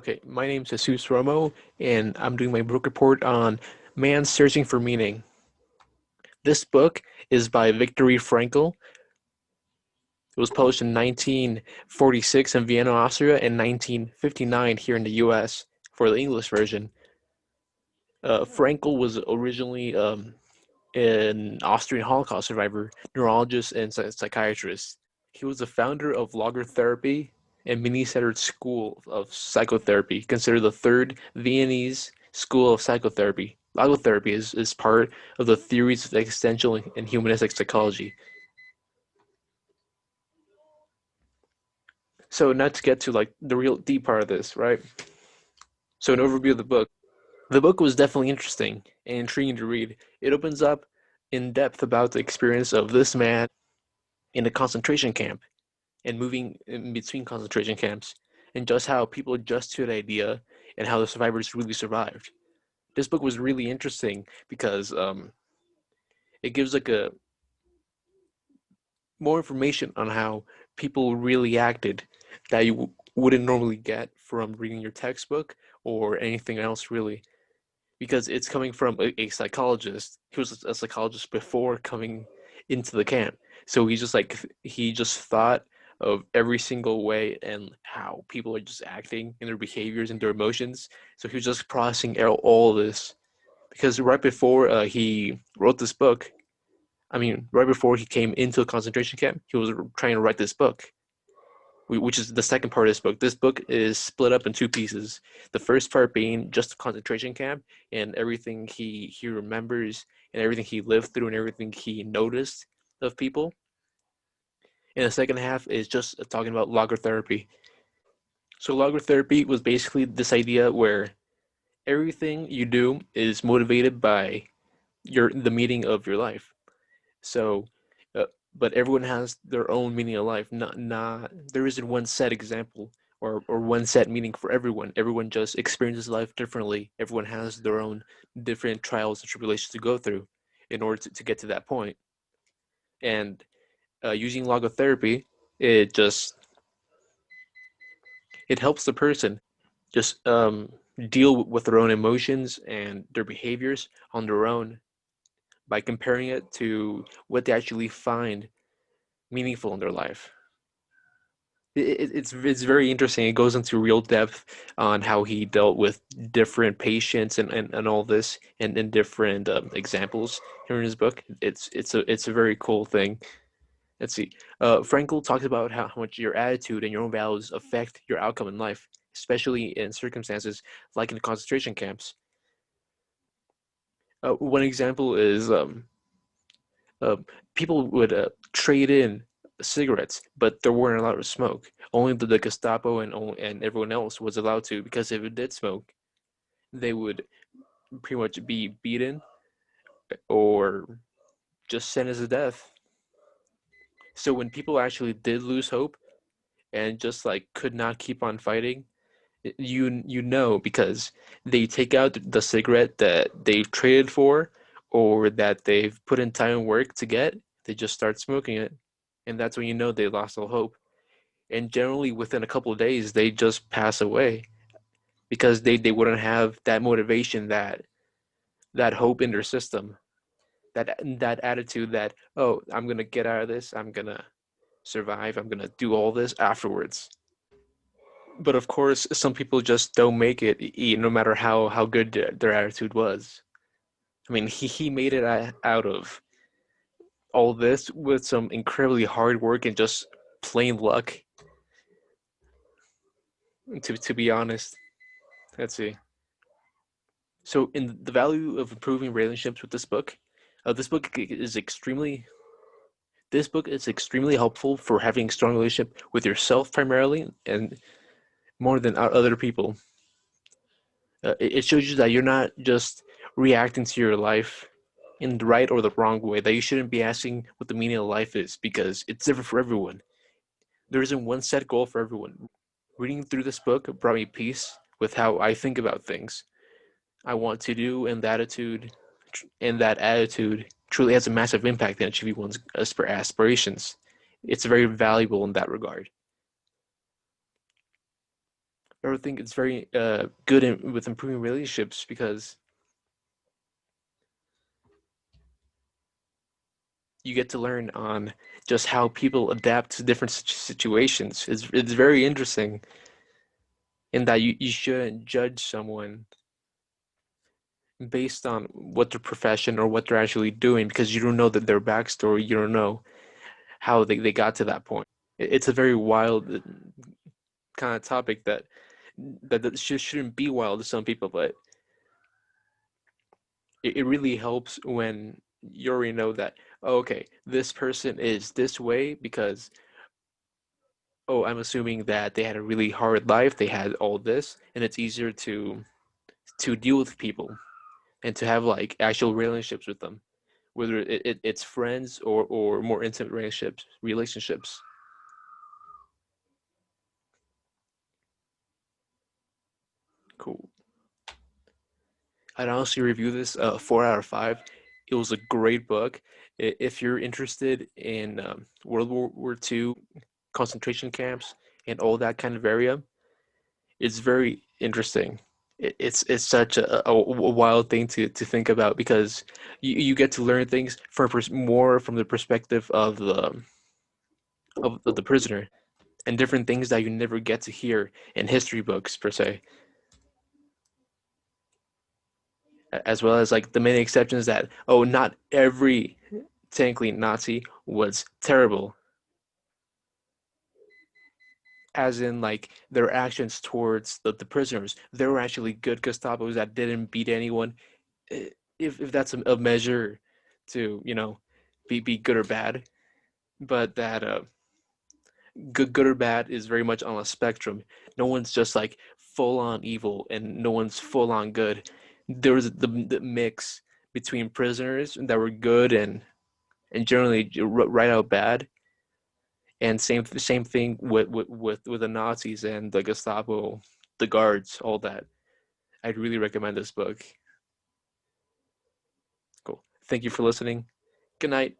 Okay, my name's Jesus Romo, and I'm doing my book report on Man Searching for Meaning. This book is by Viktor Frankl. It was published in 1946 in Vienna, Austria, and 1959 here in the US for the English version. Frankl was originally an Austrian Holocaust survivor, neurologist, and psychiatrist. He was the founder of logotherapy and mini-centered school of psychotherapy, considered the third Viennese school of psychotherapy. Logotherapy is part of the theories of existential and humanistic psychology. So now to get to like the real deep part of this, right? So an overview of the book. The book was definitely interesting and intriguing to read. It opens up in depth about the experience of this man in a concentration camp and moving in between concentration camps, and just how people adjust to the idea and how the survivors really survived. This book was really interesting because it gives like a more information on how people really acted that you wouldn't normally get from reading your textbook or anything else really, because it's coming from a psychologist. He was a psychologist before coming into the camp, so he just thought of every single way and how people are just acting and their behaviors and their emotions. So he was just processing all this because right before he wrote this book, I mean, right before he came into a concentration camp, he was trying to write this book, which is the second part of this book. This book is split up in two pieces. The first part being just a concentration camp and everything he remembers and everything he lived through and everything he noticed of people. And the second half is just talking about logotherapy. So logotherapy was basically this idea where everything you do is motivated by the meaning of your life. So, uh, but everyone has their own meaning of life. Not there isn't one set example or one set meaning for everyone. Everyone just experiences life differently. Everyone has their own different trials and tribulations to go through in order to get to that point. And using logotherapy, it just it helps the person just deal with their own emotions and their behaviors on their own by comparing it to what they actually find meaningful in their life. It's very interesting. It goes into real depth on how he dealt with different patients and all this and different examples here in his book. It's a very cool thing. Let's see. Frankl talks about how much your attitude and your own values affect your outcome in life, especially in circumstances like in concentration camps. One example is uh, people would trade in cigarettes, but they weren't allowed to smoke. Only the Gestapo and everyone else was allowed to, because if it did smoke, they would pretty much be beaten or just sentenced to death. So when people actually did lose hope and just like could not keep on fighting, you know because they take out the cigarette that they've traded for or that they've put in time and work to get, they just start smoking it, and that's when you know they lost all hope. And generally within a couple of days they just pass away because they wouldn't have that motivation, that hope in their system, that attitude that, oh, I'm gonna get out of this, I'm gonna survive, I'm gonna do all this afterwards. But of course some people just don't make it, no matter how good their attitude was. I mean, he made it out of all this with some incredibly hard work and just plain luck, to be honest. Let's see. So, in the value of improving relationships with this book, this book is extremely helpful for having a strong relationship with yourself primarily and more than other people. It shows you that you're not just reacting to your life in the right or the wrong way, that you shouldn't be asking what the meaning of life is because it's different for everyone. There isn't one set goal for everyone. Reading through this book brought me peace with how I think about things. I want to do, and that attitude truly has a massive impact in achieving one's aspirations. It's very valuable in that regard. I think it's very good with improving relationships because you get to learn on just how people adapt to different situations. It's very interesting in that you shouldn't judge someone based on what their profession or what they're actually doing because you don't know that their backstory, you don't know how they got to that point. It's a very wild kind of topic that shouldn't be wild to some people, but it really helps when you already know that, oh, okay, this person is this way because, oh, I'm assuming that they had a really hard life, they had all this, and it's easier to deal with people and to have like actual relationships with them, whether it's friends or more intimate relationships. Cool. I'd honestly review this 4 out of 5. It was a great book. If you're interested in World War II concentration camps and all that kind of area, it's very interesting. It's such a wild thing to think about because you get to learn things more from the perspective of the prisoner and different things that you never get to hear in history books per se, as well as like the many exceptions that, oh, not every technically Nazi was terrible, as in like their actions towards the prisoners. They were actually good Gestapos that didn't beat anyone. If that's a measure to, be good or bad, but that good or bad is very much on a spectrum. No one's just like full on evil and no one's full on good. There was the mix between prisoners that were good and generally right out bad, and same thing with the Nazis and the Gestapo, the guards, all that. I'd really recommend this book. Cool. Thank you for listening. Good night.